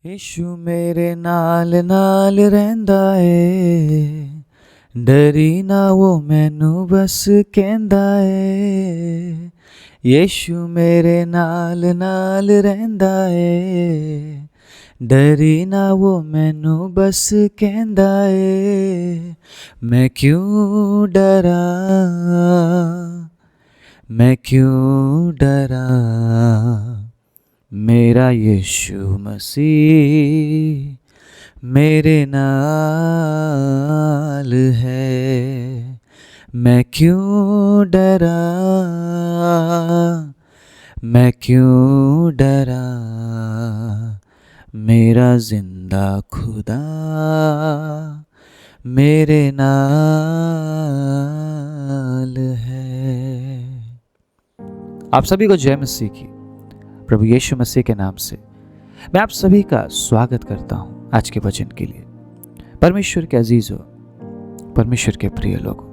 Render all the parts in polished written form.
यीशु मेरे नाल नाल रहिंदा ए, डरी ना वो मैनू बस कहंदा ए। यीशु मेरे नाल नाल रहिंदा ए, डरी ना वो मैनू बस कहंदा ए। मैं क्यों डरा, मैं क्यों डरा, मेरा यीशु मसीह मेरे नाल है। मैं क्यों डरा, मैं क्यों डरा, मेरा जिंदा खुदा मेरे नाल है। आप सभी को जय मसीह की। प्रभु यीशु मसीह के नाम से मैं आप सभी का स्वागत करता हूं आज के वचन के लिए। परमेश्वर के अजीजों, परमेश्वर के प्रिय लोगों,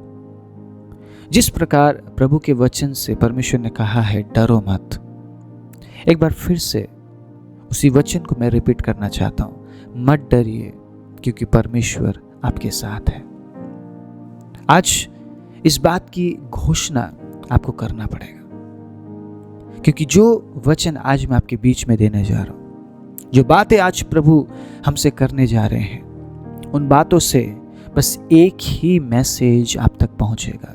जिस प्रकार प्रभु के वचन से परमेश्वर ने कहा है डरो मत, एक बार फिर से उसी वचन को मैं रिपीट करना चाहता हूं। मत डरिए क्योंकि परमेश्वर आपके साथ है। आज इस बात की घोषणा आपको करना पड़ेगा, क्योंकि जो वचन आज मैं आपके बीच में देने जा रहा हूं, जो बातें आज प्रभु हमसे करने जा रहे हैं, उन बातों से बस एक ही मैसेज आप तक पहुंचेगा,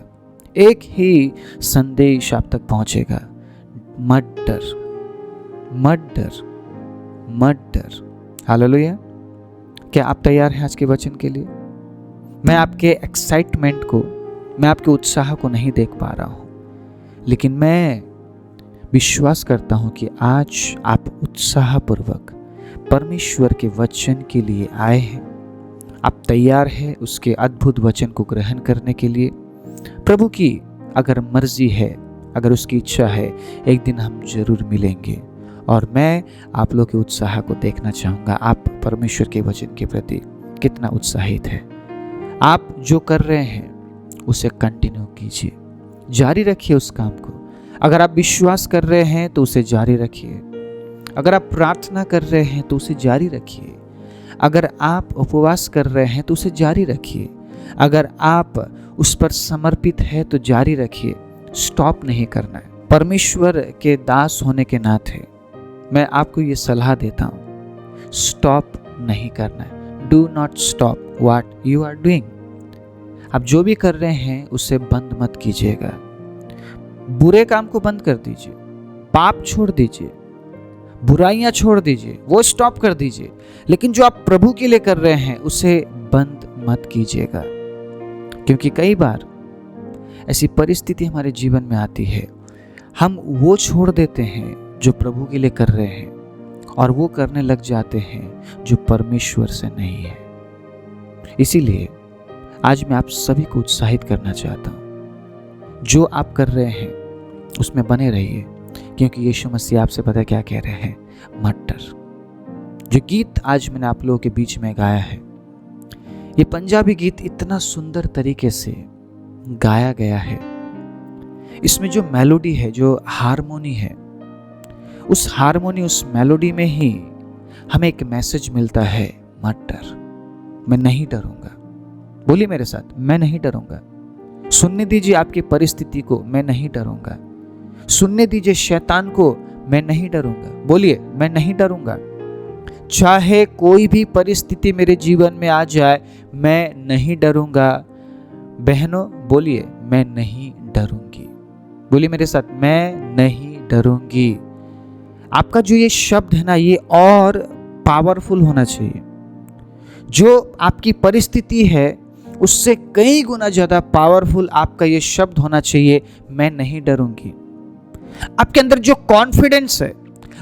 एक ही संदेश आप तक पहुंचेगा। मत डर, मत डर, मत डर। हालेलुया। क्या आप तैयार हैं आज के वचन के लिए? मैं आपके एक्साइटमेंट को, मैं आपके उत्साह को नहीं देख पा रहा हूं, लेकिन मैं विश्वास करता हूं कि आज आप उत्साहपूर्वक परमेश्वर के वचन के लिए आए हैं। आप तैयार हैं उसके अद्भुत वचन को ग्रहण करने के लिए। प्रभु की अगर मर्जी है, अगर उसकी इच्छा है, एक दिन हम जरूर मिलेंगे और मैं आप लोग के उत्साह को देखना चाहूँगा। आप परमेश्वर के वचन के प्रति कितना उत्साहित है। आप जो कर रहे हैं उसे कंटिन्यू कीजिए, जारी रखिए उस काम को। अगर आप विश्वास कर रहे हैं तो उसे जारी रखिए। अगर आप प्रार्थना कर रहे हैं तो उसे जारी रखिए। अगर आप उपवास कर रहे हैं तो उसे जारी रखिए। अगर आप उस पर समर्पित है तो जारी रखिए। स्टॉप नहीं करना है। परमेश्वर के दास होने के नाते मैं आपको ये सलाह देता हूँ, स्टॉप नहीं करना है। Do not stop what you are doing. आप जो भी कर रहे हैं उसे बंद मत कीजिएगा। बुरे काम को बंद कर दीजिए, पाप छोड़ दीजिए, बुराइयां छोड़ दीजिए, वो स्टॉप कर दीजिए। लेकिन जो आप प्रभु के लिए कर रहे हैं उसे बंद मत कीजिएगा, क्योंकि कई बार ऐसी परिस्थिति हमारे जीवन में आती है, हम वो छोड़ देते हैं जो प्रभु के लिए कर रहे हैं और वो करने लग जाते हैं जो परमेश्वर से नहीं है। इसीलिए आज मैं आप सभी को उत्साहित करना चाहता हूं, जो आप कर रहे हैं उसमें बने रहिए, क्योंकि यीशु मसीह आपसे पता क्या कह रहे हैं, मत डर। जो गीत आज मैंने आप लोगों के बीच में गाया है, ये पंजाबी गीत इतना सुंदर तरीके से गाया गया है। इसमें जो मेलोडी है, जो हारमोनी है, उस हारमोनी, उस मेलोडी में ही हमें एक मैसेज मिलता है, मत डर, मैं नहीं डरूंगा। बोलिए मेरे साथ, मैं नहीं डरूंगा। सुनने दीजिए आपकी परिस्थिति को, मैं नहीं डरूंगा। सुनने दीजिए शैतान को, मैं नहीं डरूंगा। बोलिए, मैं नहीं डरूंगा। चाहे कोई भी परिस्थिति मेरे जीवन में आ जाए, मैं नहीं डरूंगा। बहनों बोलिए, मैं नहीं डरूंगी। बोलिए मेरे साथ, मैं नहीं डरूंगी। आपका जो ये शब्द है ना, ये और पावरफुल होना चाहिए। जो आपकी परिस्थिति है उससे कई गुना ज्यादा पावरफुल आपका ये शब्द होना चाहिए, मैं नहीं डरूंगी। आपके अंदर जो कॉन्फिडेंस है,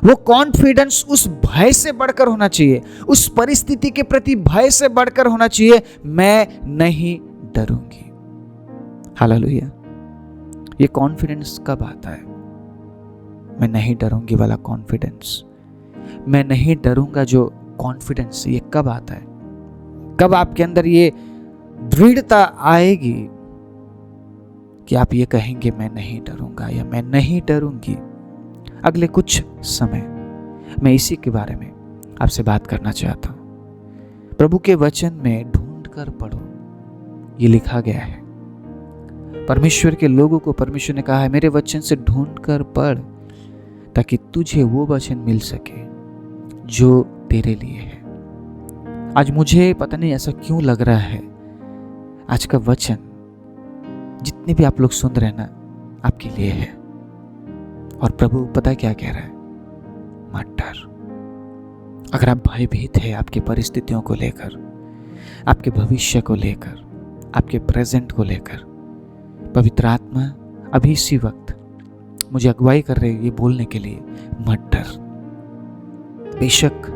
वो कॉन्फिडेंस उस भय से बढ़कर होना चाहिए, उस परिस्थिति के प्रति भय से बढ़कर होना चाहिए, मैं नहीं डरूंगी। हालेलुया। ये कॉन्फिडेंस कब आता है? मैं नहीं डरूंगी वाला कॉन्फिडेंस, मैं नहीं डरूंगा जो कॉन्फिडेंस, ये कब आता है? कब आपके अंदर ये दृढ़ता आएगी कि आप ये कहेंगे, मैं नहीं डरूंगा या मैं नहीं डरूंगी। अगले कुछ समय मैं इसी के बारे में आपसे बात करना चाहता हूं। प्रभु के वचन में ढूंढ कर पढ़ो, ये लिखा गया है। परमेश्वर के लोगों को परमेश्वर ने कहा है मेरे वचन से ढूंढ कर पढ़, ताकि तुझे वो वचन मिल सके जो तेरे लिए है। आज मुझे पता नहीं ऐसा क्यों लग रहा है, आज का वचन जितने भी आप लोग सुन रहे हैं ना, आपके लिए है। और प्रभु पता है क्या कह रहा है? मत डर। अगर आप भयभीत है आपकी परिस्थितियों को लेकर, आपके भविष्य को लेकर, आपके प्रेजेंट को लेकर, पवित्र आत्मा अभी इसी वक्त मुझे अगुवाई कर रहे ये बोलने के लिए, मत डर। बेशक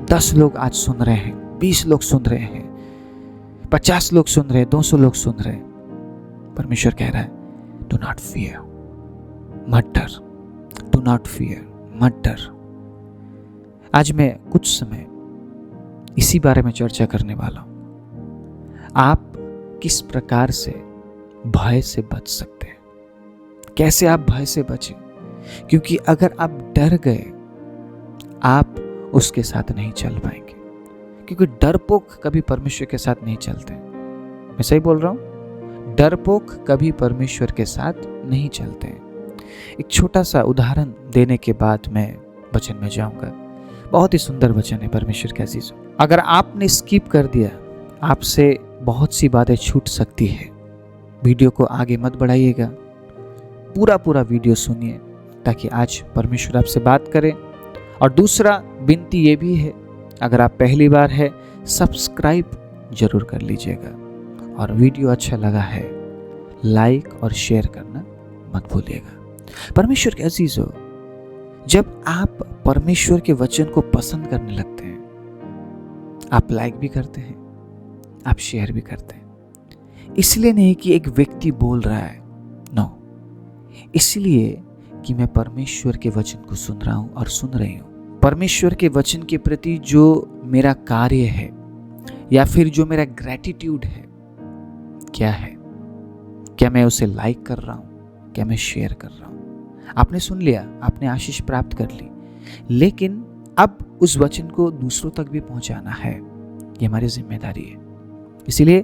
10 लोग आज सुन रहे हैं, 20 लोग सुन रहे हैं, 50 लोग सुन रहे हैं, 200 लोग सुन रहे हैं, परमेश्वर कह रहा है डू नॉट फियर, मत डर। डू नॉट फियर, मत डर। आज मैं कुछ समय इसी बारे में चर्चा करने वाला हूं। आप किस प्रकार से भय से बच सकते हैं, कैसे आप भय से बचें, क्योंकि अगर आप डर गए आप उसके साथ नहीं चल पाएंगे, क्योंकि डरपोक कभी परमेश्वर के साथ नहीं चलते। मैं सही बोल रहा हूं? डरपोक कभी परमेश्वर के साथ नहीं चलते हैं। एक छोटा सा उदाहरण देने के बाद मैं वचन में जाऊंगा। बहुत ही सुंदर वचन है परमेश्वर के अजीजों। अगर आपने स्किप कर दिया, आपसे बहुत सी बातें छूट सकती है। वीडियो को आगे मत बढ़ाइएगा, पूरा वीडियो सुनिए, ताकि आज परमेश्वर आपसे बात करें। और दूसरा विनती ये भी है, अगर आप पहली बार है सब्सक्राइब जरूर कर लीजिएगा, और वीडियो अच्छा लगा है लाइक और शेयर करना मत भूलिएगा। परमेश्वर के अजीजों, जब आप परमेश्वर के वचन को पसंद करने लगते हैं, आप लाइक भी करते हैं, आप शेयर भी करते हैं। इसलिए नहीं कि एक व्यक्ति बोल रहा है, नो, इसलिए कि मैं परमेश्वर के वचन को सुन रहा हूं और सुन रही हूं। परमेश्वर के वचन के प्रति जो मेरा कार्य है या फिर जो मेरा ग्रैटिट्यूड है क्या है? क्या मैं उसे लाइक कर रहा हूं? क्या मैं शेयर कर रहा हूं? आपने सुन लिया, आपने आशीष प्राप्त कर ली, लेकिन अब उस वचन को दूसरों तक भी पहुंचाना है, ये हमारी जिम्मेदारी है। इसीलिए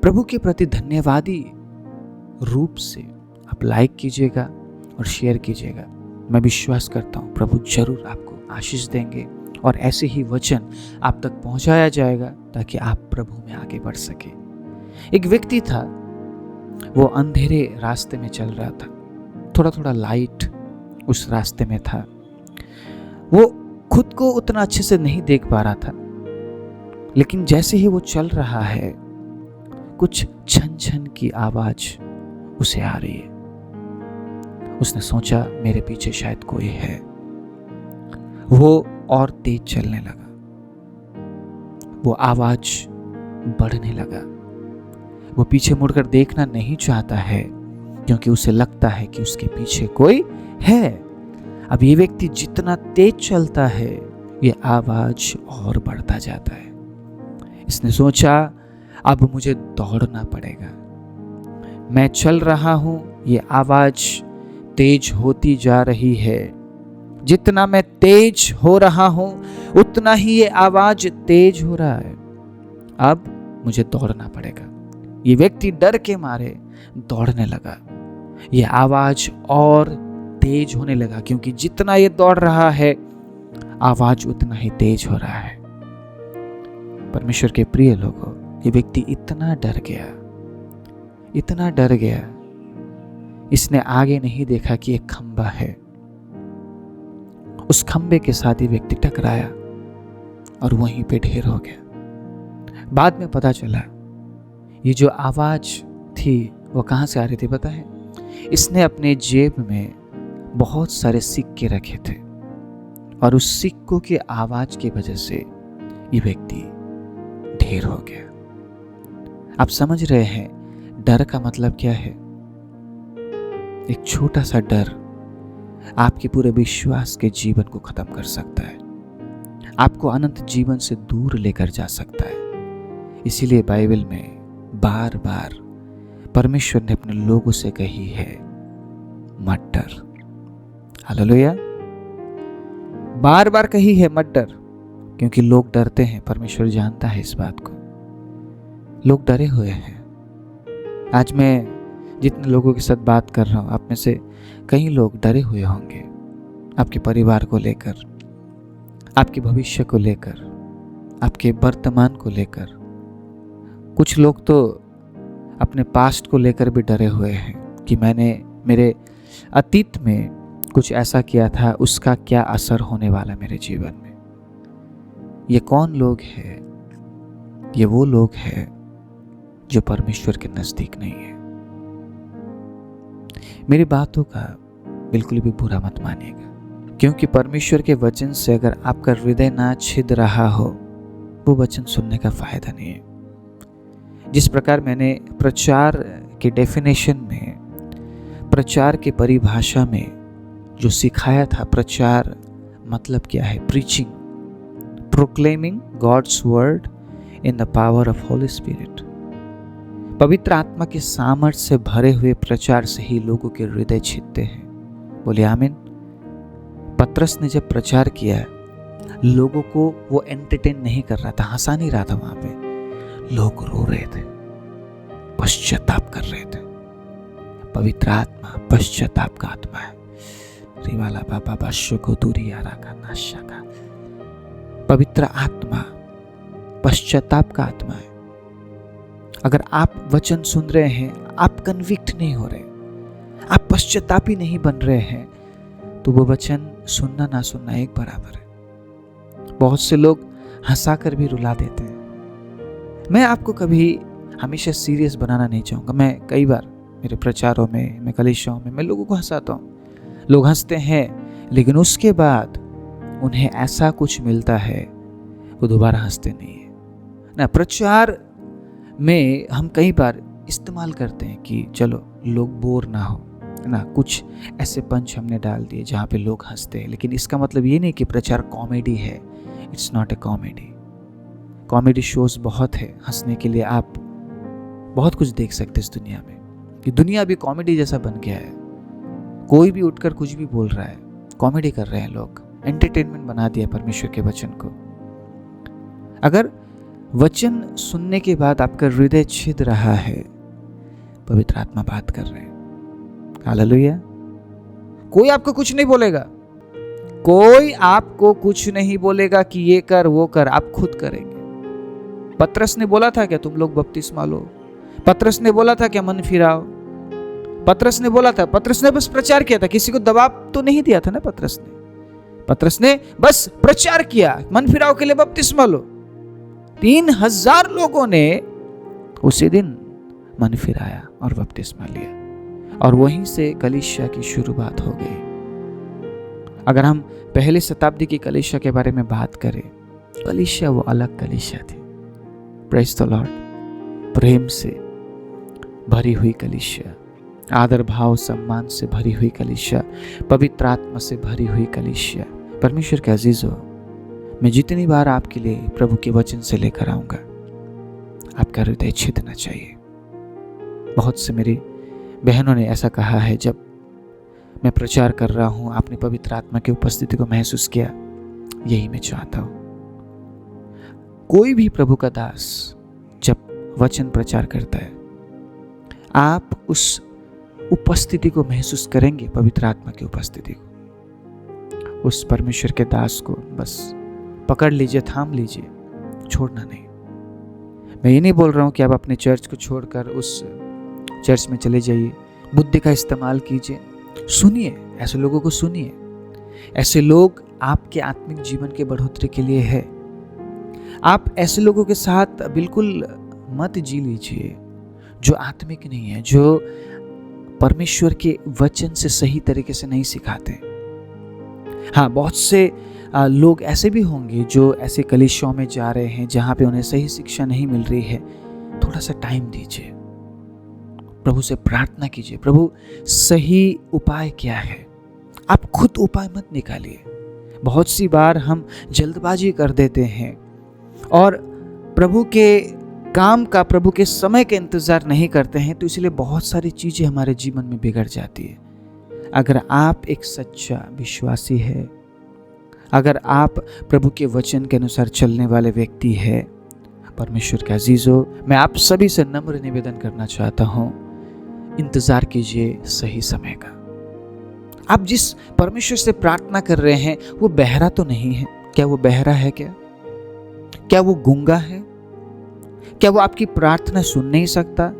प्रभु के प्रति धन्यवादी रूप से आप लाइक कीजिएगा और शेयर कीजिएगा। मैं विश्वास करता हूं प्रभु जरूर आपको आशीष देंगे और ऐसे ही वचन आप तक पहुंचाया जाएगा, ताकि आप प्रभु में आगे बढ़ सके। एक व्यक्ति था, वो अंधेरे रास्ते में चल रहा था, थोड़ा लाइट उस रास्ते में था। वो खुद को उतना अच्छे से नहीं देख पा रहा था, लेकिन जैसे ही वो चल रहा है, कुछ छन छन की आवाज उसे आ रही है। उसने सोचा मेरे पीछे शायद कोई है। वो और तेज चलने लगा, वो आवाज बढ़ने लगा। वो पीछे मुड़कर देखना नहीं चाहता है, क्योंकि उसे लगता है कि उसके पीछे कोई है। अब ये व्यक्ति जितना तेज चलता है, ये आवाज और बढ़ता जाता है। इसने सोचा अब मुझे दौड़ना पड़ेगा। मैं चल रहा हूं, ये आवाज तेज होती जा रही है। जितना मैं तेज हो रहा हूं, उतना ही ये आवाज तेज हो रहा है। अब मुझे दौड़ना पड़ेगा। ये व्यक्ति डर के मारे दौड़ने लगा। ये आवाज और तेज होने लगा, क्योंकि जितना ये दौड़ रहा है, आवाज उतना ही तेज हो रहा है। परमेश्वर के प्रिय लोगों, ये व्यक्ति इतना डर गया, इसने आगे नहीं देखा कि एक खंबा है। उस खंबे के साथ ही व्यक्ति टकराया और वहीं पे ढेर हो गया। बाद में पता चला ये जो आवाज थी वो कहां से आ रही थी पता है? इसने अपने जेब में बहुत सारे सिक्के रखे थे, और उस सिक्कों के आवाज की वजह से ये व्यक्ति ढेर हो गया। आप समझ रहे हैं डर का मतलब क्या है? एक छोटा सा डर आपके पूरे विश्वास के जीवन को खत्म कर सकता है, आपको अनंत जीवन से दूर लेकर जा सकता है। इसीलिए बाइबल में बार बार परमेश्वर ने अपने लोगों से कही है, मत डर। हालेलुया। बार बार कही है मत डर। क्योंकि लोग डरते हैं। परमेश्वर जानता है इस बात को। लोग डरे हुए हैं। आज मैं जितने लोगों के साथ बात कर रहा हूँ, आप में से कई लोग डरे हुए होंगे, आपके परिवार को लेकर, आपके भविष्य को लेकर, आपके वर्तमान को लेकर। कुछ लोग तो अपने पास्ट को लेकर भी डरे हुए हैं कि मैंने मेरे अतीत में कुछ ऐसा किया था, उसका क्या असर होने वाला मेरे जीवन में। ये कौन लोग हैं? ये वो लोग हैं जो परमेश्वर के नजदीक नहीं है। मेरी बातों का बिल्कुल भी बुरा मत मानिएगा, क्योंकि परमेश्वर के वचन से अगर आपका हृदय ना छिद रहा हो, वो वचन सुनने का फायदा नहीं है। जिस प्रकार मैंने प्रचार के डेफिनेशन में, प्रचार के परिभाषा में जो सिखाया था, प्रचार मतलब क्या है? Preaching, proclaiming God's word in the power of Holy Spirit. पवित्र आत्मा के सामर्थ्य से भरे हुए प्रचार से ही लोगों के हृदय छिदते हैं। बोले आमीन। पतरस ने जब प्रचार किया, लोगों को वो एंटरटेन नहीं कर रहा था, हंसा नहीं रहा था। वहां पे लोग रो रहे थे, पश्चाताप कर रहे थे। पवित्र आत्मा पश्चाताप का आत्मा है। रिवाला बाबा बाशो को दूरी आरा का नाशा का। पवित्र आत्मा पश्चाताप का आत्मा है। अगर आप वचन सुन रहे हैं, आप कन्विक्ट नहीं हो रहे, आप पश्चातापी नहीं बन रहे हैं, तो वो वचन सुनना ना सुनना एक बराबर है। बहुत से लोग हंसाकर भी रुला देते हैं। मैं आपको कभी हमेशा सीरियस बनाना नहीं चाहूँगा। मैं कई बार मेरे प्रचारों में, मैं कलीसियाओं में, मैं लोगों को हंसाता हूँ। लोग हंसते हैं, लेकिन उसके बाद उन्हें ऐसा कुछ मिलता है, वो दोबारा हंसते नहीं है ना। प्रचार में हम कई बार इस्तेमाल करते हैं कि चलो लोग बोर ना हो, है ना। कुछ ऐसे पंच हमने डाल दिए जहाँ पे लोग हंसते हैं, लेकिन इसका मतलब ये नहीं कि प्रचार कॉमेडी है। It's not a comedy. Comedy shows बहुत है, हंसने के लिए आप बहुत कुछ देख सकते हैं इस दुनिया में। कि दुनिया भी कॉमेडी जैसा बन गया है। कोई भी उठकर कुछ भी बोल रहा है, कॉमेडी कर रहे हैं लोग, एंटरटेनमेंट बना दिया परमेश्वर के वचन को। अगर वचन सुनने के बाद आपका हृदय छिद रहा है, पवित्र आत्मा बात कर रहे हैं। हालेलुया। कोई आपको कुछ नहीं बोलेगा, कोई आपको कुछ नहीं बोलेगा कि ये कर वो कर, आप खुद करेंगे। पतरस ने बोला था क्या तुम लोग बपतिस्मा लो? पतरस ने बोला था क्या मन फिराओ? पतरस ने बोला था? पतरस ने बस प्रचार किया था, किसी को दबाव तो नहीं दिया था ना। पतरस ने बस प्रचार किया, मन फिराओ के लिए बपतिस्मा लो। 3000 लोगों ने उसी दिन मन फिराया और बपतिस्मा लिया, और वहीं से कलीसिया की शुरुआत हो गई। अगर हम पहले शताब्दी की कलीसिया के बारे में बात करें, कलीसिया वो अलग कलीसिया थी। Praise the Lord. प्रेम से भरी हुई कलीसिया, आदर भाव सम्मान से भरी हुई कलीसिया, पवित्र आत्मा से भरी हुई कलीसिया। परमेश्वर के अजीजों, मैं जितनी बार आपके लिए प्रभु के वचन से लेकर आऊंगा, आपका हृदय छिदना चाहिए। बहुत से मेरी बहनों ने ऐसा कहा है, जब मैं प्रचार कर रहा हूं, आपने पवित्र आत्मा की उपस्थिति को महसूस किया। यही मैं चाहता हूं। कोई भी प्रभु का दास जब वचन प्रचार करता है, आप उस उपस्थिति को महसूस करेंगे, पवित्र आत्मा की उपस्थिति को। उस परमेश्वर के दास को बस पकड़ लीजिए, थाम लीजिए, छोड़ना नहीं। मैं ये नहीं बोल रहा हूं कि आप अपने चर्च को छोड़कर उस चर्च में चले जाइए। बुद्धि का इस्तेमाल कीजिए, सुनिए, ऐसे लोगों को सुनिए। ऐसे लोग आपके आत्मिक जीवन के बढ़ोतरी के लिए है। आप ऐसे लोगों के साथ बिल्कुल मत जी लीजिए जो आत्मिक नहीं है, जो परमेश्वर के वचन से सही तरीके से नहीं सिखाते। हाँ, बहुत से लोग ऐसे भी होंगे जो ऐसे कलीसियाओं में जा रहे हैं जहाँ पे उन्हें सही शिक्षा नहीं मिल रही है। थोड़ा सा टाइम दीजिए, प्रभु से प्रार्थना कीजिए, प्रभु सही उपाय क्या है। आप खुद उपाय मत निकालिए। बहुत सी बार हम जल्दबाजी कर देते हैं और प्रभु के काम का, प्रभु के समय का इंतजार नहीं करते हैं, तो इसलिए बहुत सारी चीजें हमारे जीवन में बिगड़ जाती है। अगर आप एक सच्चा विश्वासी है, अगर आप प्रभु के वचन के अनुसार चलने वाले व्यक्ति हैं, परमेश्वर के अजीजों, मैं आप सभी से नम्र निवेदन करना चाहता हूं, इंतजार कीजिए सही समय का। आप जिस परमेश्वर से प्रार्थना कर रहे हैं वो बहरा तो नहीं है। क्या वो बहरा है? क्या वो गूंगा है? क्या वो आपकी प्रार्थना सुन नहीं सकता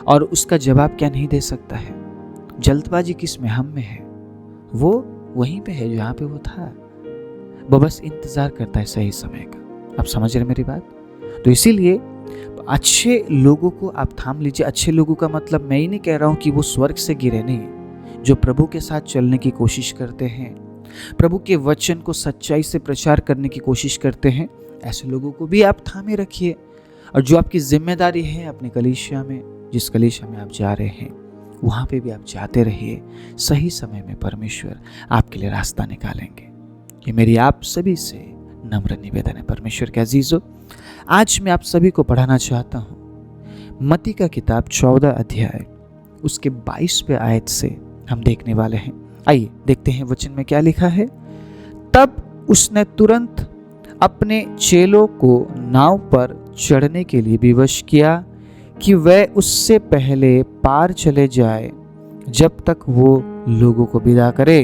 और उसका जवाब क्या नहीं दे सकता है? जल्दबाजी किस में? हम में है। वो वहीं पे है जहां पे वो था, वो बस इंतजार करता है सही समय का। आप समझ रहे मेरी बात? तो इसीलिए अच्छे लोगों को आप थाम लीजिए। अच्छे लोगों का मतलब मैं ही नहीं कह रहा हूं कि वो स्वर्ग से गिरे, नहीं। जो प्रभु के साथ चलने की कोशिश करते हैं, प्रभु के वचन को सच्चाई से प्रचार करने की कोशिश करते हैं, ऐसे लोगों को भी आप थामे रखिए। और जो आपकी जिम्मेदारी है अपनी कलीसिया में, जिस कलीसिया में आप जा रहे हैं, वहां पे भी आप जाते रहिए। सही समय में परमेश्वर आपके लिए रास्ता निकालेंगे। ये मेरी आप सभी से नम्र निवेदन है। परमेश्वर के अजीजों, आज मैं आप सभी को पढ़ाना चाहता हूं मत्ती का किताब 14 अध्याय उसके 22वें आयत से हम देखने वाले हैं। आइए देखते हैं वचन में क्या लिखा है। तब उसने तुरंत अपने चेलों को नाव पर चढ़ने के लिए विवश किया कि वह उससे पहले पार चले जाए जब तक वो लोगों को विदा करे।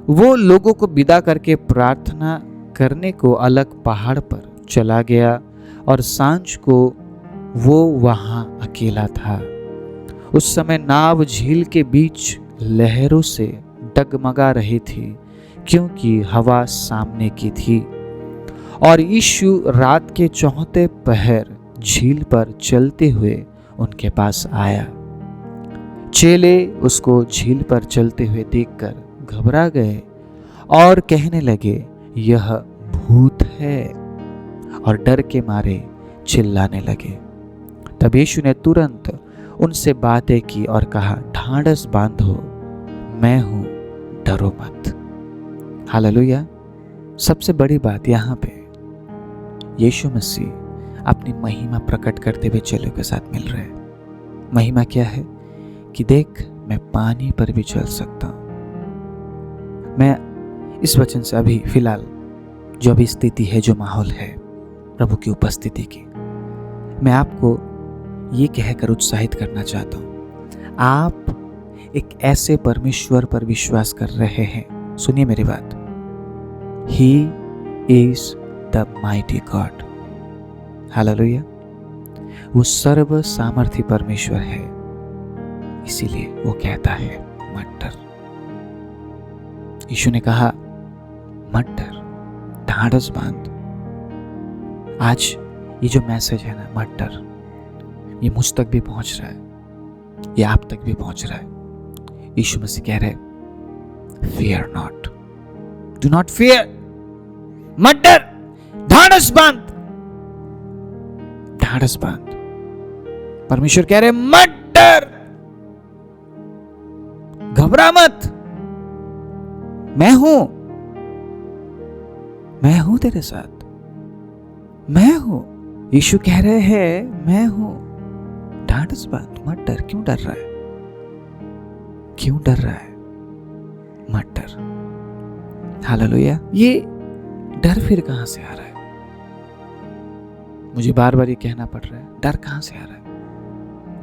वो लोगों को विदा करके प्रार्थना करने को अलग पहाड़ पर चला गया और सांझ को वो वहां अकेला था। उस समय नाव झील के बीच लहरों से डगमगा रही थी क्योंकि हवा सामने की थी। और यीशु रात के चौथे पहर झील पर चलते हुए उनके पास आया। चेले उसको झील पर चलते हुए देखकर घबरा गए और कहने लगे, यह भूत है, और डर के मारे चिल्लाने लगे। तब यीशु ने तुरंत उनसे बातें की और कहा, ढाढ़स बांधो, मैं हूं, डरो मत। हालेलुया। सबसे बड़ी बात यहाँ पे यीशु मसीह अपनी महिमा प्रकट करते हुए चेलों के साथ मिल रहे हैं। महिमा क्या है? कि देख, मैं पानी पर भी चल सकता हूं। मैं इस वचन से अभी फिलहाल जो अभी स्थिति है, जो माहौल है प्रभु की उपस्थिति की, मैं आपको ये कहकर उत्साहित करना चाहता हूं। आप एक ऐसे परमेश्वर पर विश्वास कर रहे हैं, सुनिए मेरी बात, He is the mighty God। Hallelujah. वो सर्व सामर्थी परमेश्वर है, इसीलिए वो कहता है मत डर। यीशु ने कहा मत डर, ढाढ़स बांध। आज ये जो मैसेज है ना, मत डर, ये मुझ तक भी पहुंच रहा है, ये आप तक भी पहुंच रहा है। यीशु मसीह कह रहे, fear not, do not fear, मत डर, ढाढ़स बांध, ढाढ़स बांध। परमेश्वर कह रहे मत डर, घबरा मत, मैं हूं तेरे साथ, मैं हूं। यीशु कह रहे हैं मैं हूं, ढाढ़स बांध, मत डर। क्यों डर रहा है? क्यों डर रहा है? मत डर। हालेलुया। ये डर फिर कहां से आ रहा है? मुझे बार बार ये कहना पड़ रहा है, डर कहां से आ रहा है?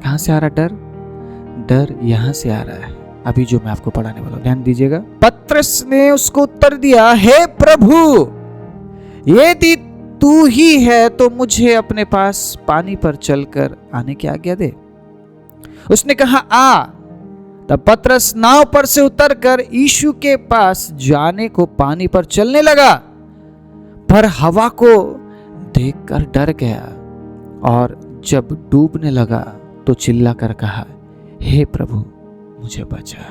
कहां से आ रहा डर? डर यहां से आ रहा है, अभी जो मैं आपको पढ़ाने वाला हूं, ध्यान दीजिएगा। पत्रस ने उसको उत्तर दिया, हे प्रभु, यदि तू ही है तो मुझे अपने पास पानी पर चलकर आने की आज्ञा दे। उसने कहा, आ। तब पत्रस नाव पर से उतरकर यीशु के पास जाने को पानी पर चलने लगा, पर हवा को देखकर डर गया और जब डूबने लगा तो चिल्लाकर कहा, हे प्रभु, मुझे बचा।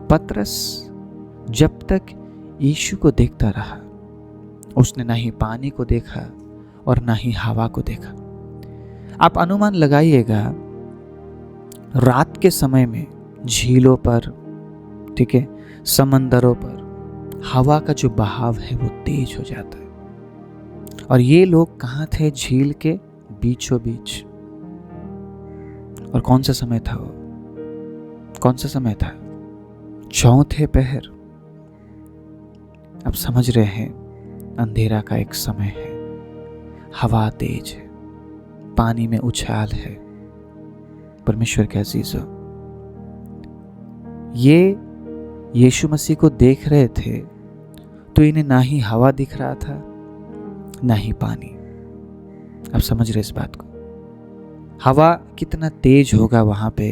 पत्रस जब तक यीशु को देखता रहा, उसने ना ही पानी को देखा और ना ही हवा को देखा। आप अनुमान लगाइएगा, रात के समय में झीलों पर, ठीक है, समंदरों पर हवा का जो बहाव है वो तेज हो जाता है। और ये लोग कहाँ थे? झील के बीचों बीच। और कौन सा समय था वो? कौन सा समय था? चौथे पहर। आप समझ रहे हैं, अंधेरा का एक समय है, हवा तेज है, पानी में उछाल है। परमेश्वर के अजीजों, ये यीशु मसीह को देख रहे थे तो इन्हें ना ही हवा दिख रहा था ना ही पानी। आप समझ रहे इस बात को? हवा कितना तेज होगा वहां पे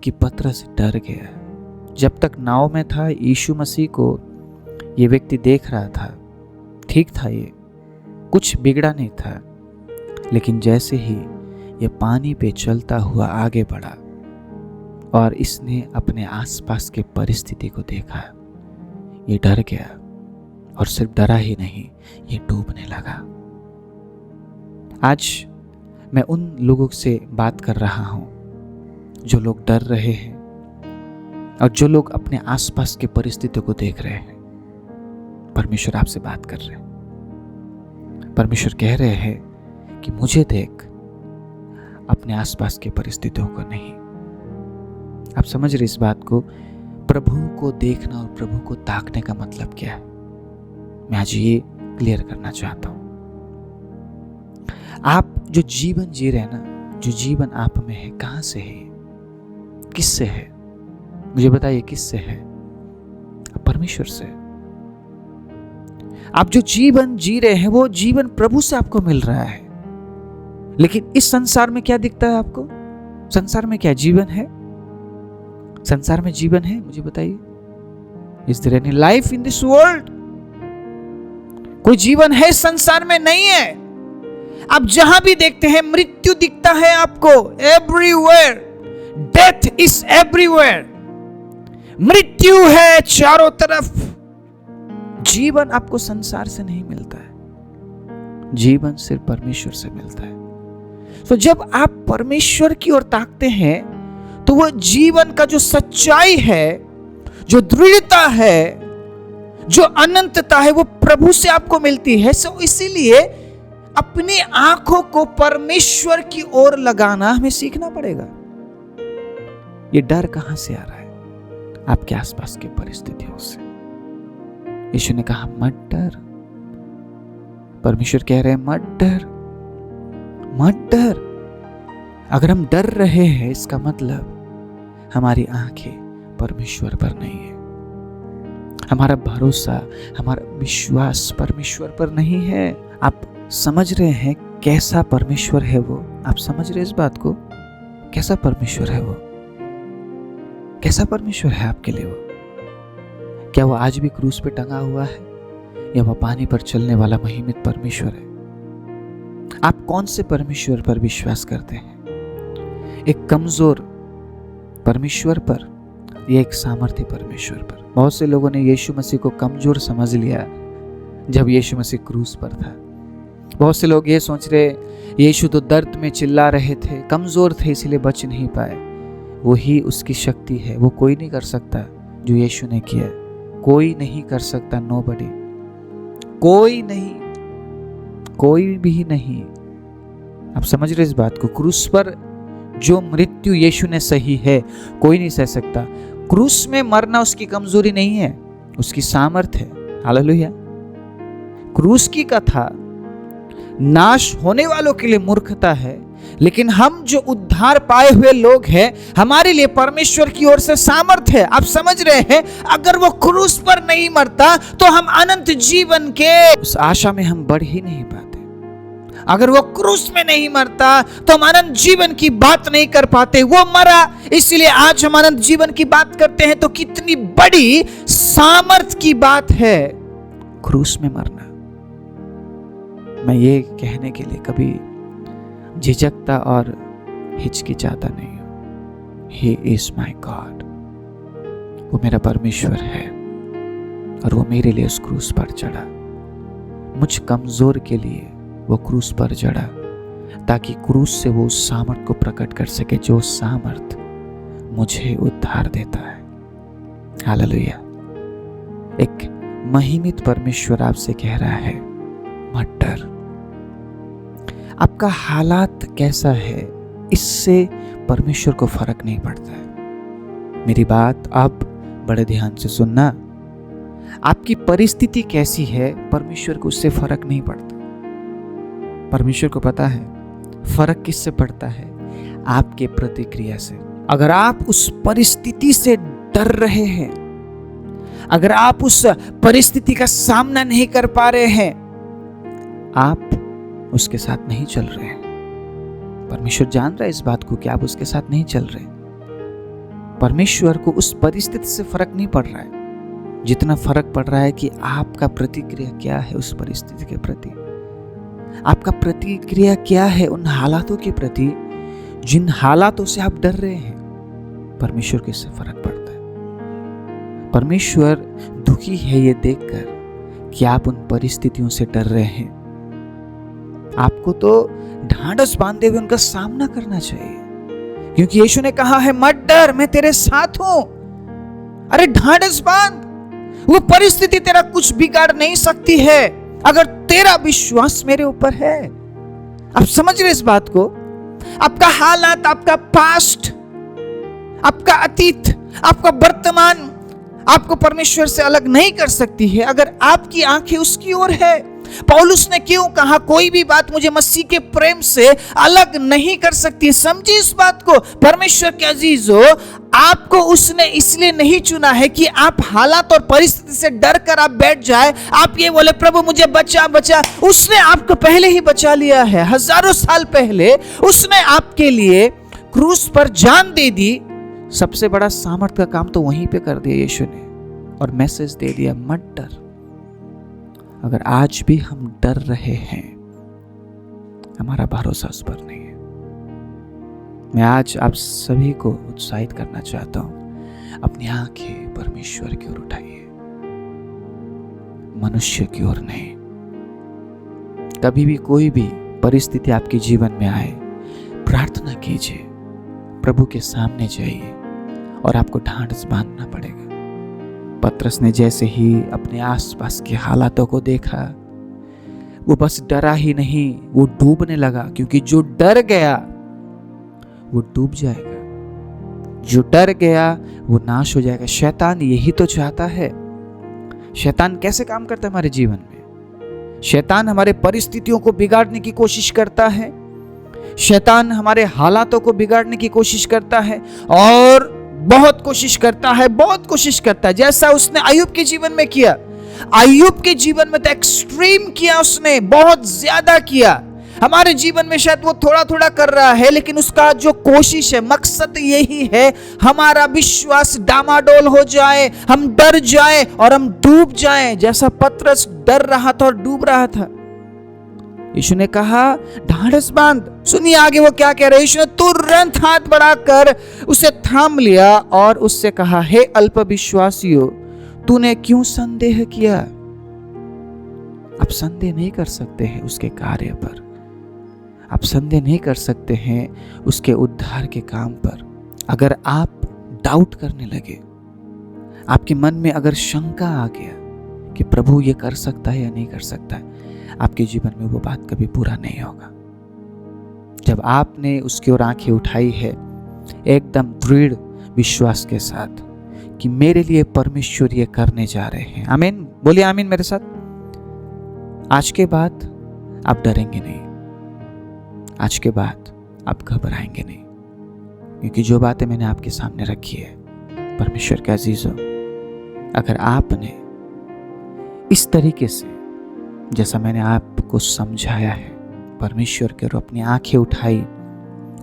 कि पतरस डर गया। जब तक नाव में था, यीशु मसीह को ये व्यक्ति देख रहा था, ठीक था, ये कुछ बिगड़ा नहीं था। लेकिन जैसे ही ये पानी पे चलता हुआ आगे बढ़ा और इसने अपने आसपास के परिस्थिति को देखा, ये डर गया। और सिर्फ डरा ही नहीं, ये डूबने लगा। आज मैं उन लोगों से बात कर रहा हूं जो लोग डर रहे हैं और जो लोग अपने आसपास के परिस्थितियों को देख रहे हैं। परमेश्वर आपसे बात कर रहे हैं। परमेश्वर कह रहे हैं कि मुझे देख, अपने आसपास के परिस्थितियों को नहीं। आप समझ रहे इस बात को? प्रभु को देखना और प्रभु को ताकने का मतलब क्या है, मैं आज ये क्लियर करना चाहता हूं। आप जो जीवन जी रहे हैं ना, जो जीवन आप में है, कहां से है? किससे है? मुझे बताइए, किससे है? परमेश्वर से। आप जो जीवन जी रहे हैं वो जीवन प्रभु से आपको मिल रहा है। लेकिन इस संसार में क्या दिखता है आपको? संसार में क्या जीवन है? संसार में जीवन है? मुझे बताइए। Is there any life in this world? कोई जीवन है संसार में? नहीं है। आप जहां भी देखते हैं मृत्यु दिखता है आपको, एवरीवेयर। Death is everywhere. मृत्यु है चारों तरफ। जीवन आपको संसार से नहीं मिलता है, जीवन सिर्फ परमेश्वर से मिलता है। तो जब आप परमेश्वर की ओर ताकते हैं तो वो जीवन का जो सच्चाई है, जो दृढ़ता है, जो अनंतता है, वो प्रभु से आपको मिलती है। सो इसीलिए अपनी आंखों को परमेश्वर की ओर लगाना हमें सीखना पड़ेगा। ये डर कहां से आ रहा है? आपके आसपास की परिस्थितियों से। यीशु ने कहा मत डर। परमेश्वर कह रहे हैं मत डर, मत डर। अगर हम डर रहे हैं, इसका मतलब हमारी आंखें परमेश्वर पर नहीं है, हमारा भरोसा, हमारा विश्वास परमेश्वर पर नहीं है। आप समझ रहे हैं कैसा परमेश्वर है वो? आप समझ रहे इस बात को? कैसा परमेश्वर है वो? कैसा परमेश्वर है आपके लिए वो? क्या वो आज भी क्रूस पे टंगा हुआ है, या वह पानी पर चलने वाला महिमित परमेश्वर है? आप कौन से परमेश्वर पर विश्वास करते हैं? एक कमजोर परमेश्वर पर या एक सामर्थी परमेश्वर पर? बहुत से लोगों ने यीशु मसीह को कमजोर समझ लिया जब यीशु मसीह क्रूस पर था। बहुत से लोग ये सोच रहे यीशु तो दर्द में चिल्ला रहे थे, कमजोर थे, इसलिए बच नहीं पाए। वही उसकी शक्ति है। वो कोई नहीं कर सकता जो यीशु ने किया। कोई नहीं कर सकता, नोबडी। कोई नहीं, कोई भी नहीं। आप समझ रहे इस बात को? क्रूस पर जो मृत्यु यीशु ने सही है, कोई नहीं सह सकता। क्रूस में मरना उसकी कमजोरी नहीं है, उसकी सामर्थ है। हालेलुया। क्रूस की कथा नाश होने वालों के लिए मूर्खता है, लेकिन हम जो उद्धार पाए हुए लोग हैं, हमारे लिए परमेश्वर की ओर से सामर्थ्य है। आप समझ रहे हैं? अगर वो क्रूस पर नहीं मरता तो हम अनंत जीवन के उस आशा में हम बढ़ ही नहीं पाते। अगर वो क्रूस में नहीं मरता तो हम अनंत जीवन की बात नहीं कर पाते। वो मरा, इसलिए आज हम अनंत जीवन की बात करते हैं। तो कितनी बड़ी सामर्थ की बात है क्रूस में मरना। मैं ये कहने के लिए कभी झिझकता और हिचकिचाता नहीं हूं। He is my God। वो मेरा परमेश्वर है और वो मेरे लिए उस क्रूस पर चढ़ा। मुझ कमजोर के लिए वो क्रूस पर चढ़ा, ताकि क्रूस से वो उस सामर्थ को प्रकट कर सके जो सामर्थ मुझे उद्धार देता है। हालेलुया। एक महिमित परमेश्वर आपसे कह रहा है मत डर। आपका हालात कैसा है, इससे परमेश्वर को फर्क नहीं पड़ता है। मेरी बात आप बड़े ध्यान से सुनना। आपकी परिस्थिति कैसी है, परमेश्वर को उससे फर्क नहीं पड़ता। परमेश्वर को पता है फर्क किससे पड़ता है, आपके प्रतिक्रिया से। अगर आप उस परिस्थिति से डर रहे हैं, अगर आप उस परिस्थिति का सामना नहीं कर पा रहे हैं, आप उसके साथ नहीं चल रहे हैं। परमेश्वर जान रहा है इस बात को कि आप उसके साथ नहीं चल रहे। परमेश्वर को उस परिस्थिति से फर्क नहीं पड़ रहा है, जितना फर्क पड़ रहा है कि आपका प्रतिक्रिया क्या है उस परिस्थिति के प्रति। आपका प्रतिक्रिया क्या है उन हालातों के प्रति जिन हालातों से आप डर रहे हैं। परमेश्वर को इससे फर्क पड़ता है। परमेश्वर दुखी है ये देखकर कि आप उन परिस्थितियों से डर रहे हैं। आपको तो ढांढस बांधे हुए उनका सामना करना चाहिए, क्योंकि यीशु ने कहा है मत डर, मैं तेरे साथ हूं। अरे ढांढस बांध, वो परिस्थिति तेरा कुछ बिगाड़ नहीं सकती है अगर तेरा विश्वास मेरे ऊपर है। आप समझ रहे इस बात को? आपका हालात, आपका पास्ट, आपका अतीत, आपका वर्तमान आपको परमेश्वर से अलग नहीं कर सकती है अगर आपकी आंखें उसकी ओर है। पौलुस ने क्यों कहा कोई भी बात मुझे मसीह के प्रेम से अलग नहीं कर सकती। समझिए इस बात को। परमेश्वर के अजीजों, आपको उसने इसलिए नहीं चुना है कि आप हालात और परिस्थिति से डर कर आप बैठ जाए, आप ये बोले प्रभु मुझे बचा बचा। उसने आपको पहले ही बचा लिया है। हजारों साल पहले उसने आपके लिए क्रूस पर जान दे दी। सबसे बड़ा सामर्थ का काम तो वहीं पे कर दिया यीशु ने, और मैसेज दे दिया मत डर। अगर आज भी हम डर रहे हैं, हमारा भरोसा उस पर नहीं है। मैं आज आप सभी को उत्साहित करना चाहता हूं, अपनी आंखें परमेश्वर की ओर उठाइए, मनुष्य की ओर नहीं। कभी भी कोई भी परिस्थिति आपके जीवन में आए, प्रार्थना कीजिए, प्रभु के सामने जाइए और आपको ढांढस बांधना पड़ेगा। पतरस ने जैसे ही अपने आसपास के हालातों को देखा, वो बस डरा ही नहीं, वो डूबने लगा, क्योंकि जो डर गया वो डूब जाएगा, जो डर गया वो नाश हो जाएगा। शैतान यही तो चाहता है। शैतान कैसे काम करता है हमारे जीवन में? शैतान हमारे परिस्थितियों को बिगाड़ने की कोशिश करता है, शैतान हमारे हालातों को बिगाड़ने की कोशिश करता है, और बहुत कोशिश करता है, जैसा उसने अय्यूब के जीवन में किया। अय्यूब के जीवन में तो एक्सट्रीम किया उसने, बहुत ज्यादा किया। हमारे जीवन में शायद वो थोड़ा थोड़ा कर रहा है, लेकिन उसका जो कोशिश है, मकसद यही है, हमारा विश्वास डामाडोल हो जाए, हम डर जाए और हम डूब जाए, जैसा पतरस डर रहा था और डूब रहा था। यीशु ने कहा ढांढस बांध। सुनिए आगे वो क्या कह रहे हैं। यीशु ने तुरंत हाथ बढ़ाकर उसे थाम लिया और उससे कहा, हे अल्प विश्वासियों, तूने क्यों संदेह किया? आप संदेह नहीं कर सकते हैं उसके कार्य पर, आप संदेह नहीं कर सकते हैं उसके उद्धार के काम पर। अगर आप डाउट करने लगे, आपके मन में अगर शंका आ गया कि प्रभु ये कर सकता है या नहीं कर सकता है, आपके जीवन में वो बात कभी पूरा नहीं होगा। जब आपने उसकी ओर आंखें उठाई है एकदम दृढ़ विश्वास के साथ कि मेरे लिए परमेश्वर ये करने जा रहे हैं, आमीन बोलिए, आमीन मेरे साथ। आज के बाद आप डरेंगे नहीं, आज के बाद आप घबराएंगे नहीं, क्योंकि जो बातें मैंने आपके सामने रखी है, परमेश्वर के अजीजों, अगर आपने इस तरीके से जैसा मैंने आपको समझाया है, परमेश्वर की ओर अपनी आंखें उठाई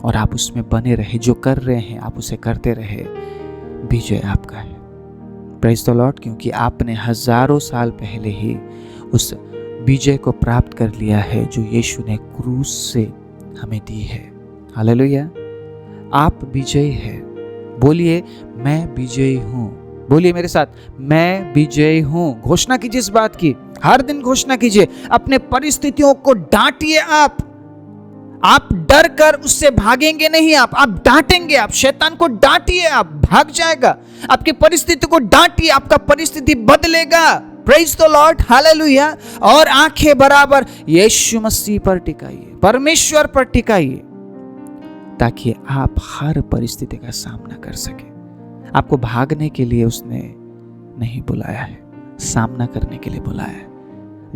और आप उसमें बने रहे, जो कर रहे हैं आप उसे करते रहे, विजय आपका है। प्रेज़ द लॉर्ड, क्योंकि आपने हजारों साल पहले ही उस विजय को प्राप्त कर लिया है जो यीशु ने क्रूस से हमें दी है। हालेलुया। आप विजयी हैं। बोलिए मैं विजयी हूं। बोलिए मेरे साथ, मैं विजयी हूं। घोषणा कीजिए इस बात की, हर दिन घोषणा कीजिए। अपने परिस्थितियों को डांटिए। आप डर कर उससे भागेंगे नहीं, आप डांटेंगे। आप शैतान को डांटिए, आप भाग जाएगा। आपकी परिस्थिति को डांटिए, आपका परिस्थिति बदलेगा। Praise the Lord, hallelujah. और आंखें बराबर यीशु मसीह पर टिकाइए, परमेश्वर पर टिकाइए, ताकि आप हर परिस्थिति का सामना कर सके। आपको भागने के लिए उसने नहीं बुलाया है, सामना करने के लिए बुलाया है।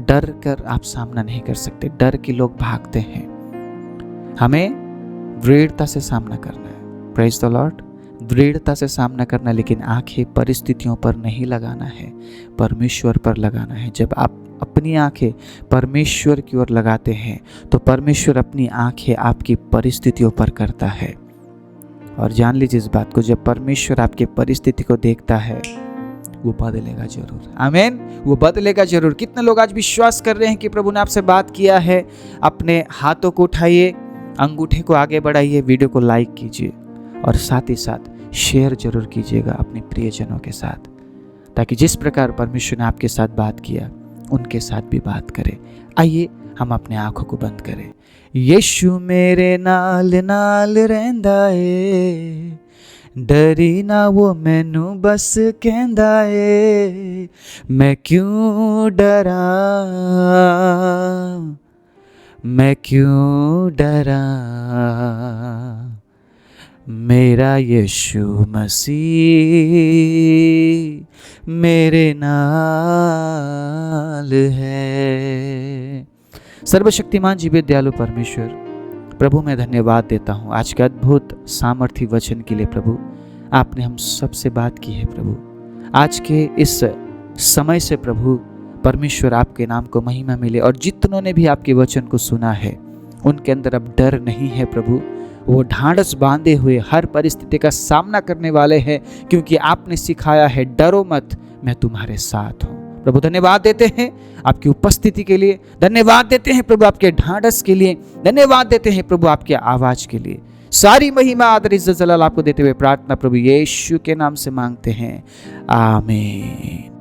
डर कर आप सामना नहीं कर सकते, डर के लोग भागते हैं। हमें दृढ़ता से सामना करना है। Praise the Lord. दृढ़ता से सामना करना, लेकिन आंखें परिस्थितियों पर नहीं लगाना है, परमेश्वर पर लगाना है। जब आप अपनी आंखें परमेश्वर की ओर लगाते हैं तो परमेश्वर अपनी आंखें आपकी परिस्थितियों पर करता है। और जान लीजिए इस बात को, जब परमेश्वर आपकी परिस्थिति को देखता है वो बदलेगा जरूर। आमीन, वो बदलेगा जरूर। कितने लोग आज विश्वास कर रहे हैं कि प्रभु ने आपसे बात किया है? अपने हाथों को उठाइए, अंगूठे को आगे बढ़ाइए, वीडियो को लाइक कीजिए और साथ ही साथ शेयर जरूर कीजिएगा अपने प्रियजनों के साथ, ताकि जिस प्रकार परमेश्वर ने आपके साथ बात किया उनके साथ भी बात करें। आइए हम अपने आंखों को बंद करें। यीशु मेरे नाल नाल रहिंदा ए, डरी ना वो मैनू बस कहंदा ए, मैं क्यों डरा, मैं क्यों डरा, मेरा यीशु मसीह मेरे नाल है। सर्वशक्तिमान जीवित दयालु परमेश्वर, प्रभु मैं धन्यवाद देता हूँ आज के अद्भुत सामर्थी वचन के लिए। प्रभु आपने हम सबसे बात की है। प्रभु आज के इस समय से प्रभु परमेश्वर आपके नाम को महिमा मिले, और जितनों ने भी आपके वचन को सुना है उनके अंदर अब डर नहीं है प्रभु। वो ढाढ़स बांधे हुए हर परिस्थिति का सामना करने वाले हैं, क्योंकि आपने सिखाया है डरो मत, मैं तुम्हारे साथ हूँ। प्रभु धन्यवाद देते हैं आपकी उपस्थिति के लिए, धन्यवाद देते हैं प्रभु आपके ढाढ़स के लिए, धन्यवाद देते हैं प्रभु आपकी आवाज के लिए। सारी महिमा आदर इज्जत जलाल आपको देते हुए प्रार्थना प्रभु यीशु के नाम से मांगते हैं, आमीन।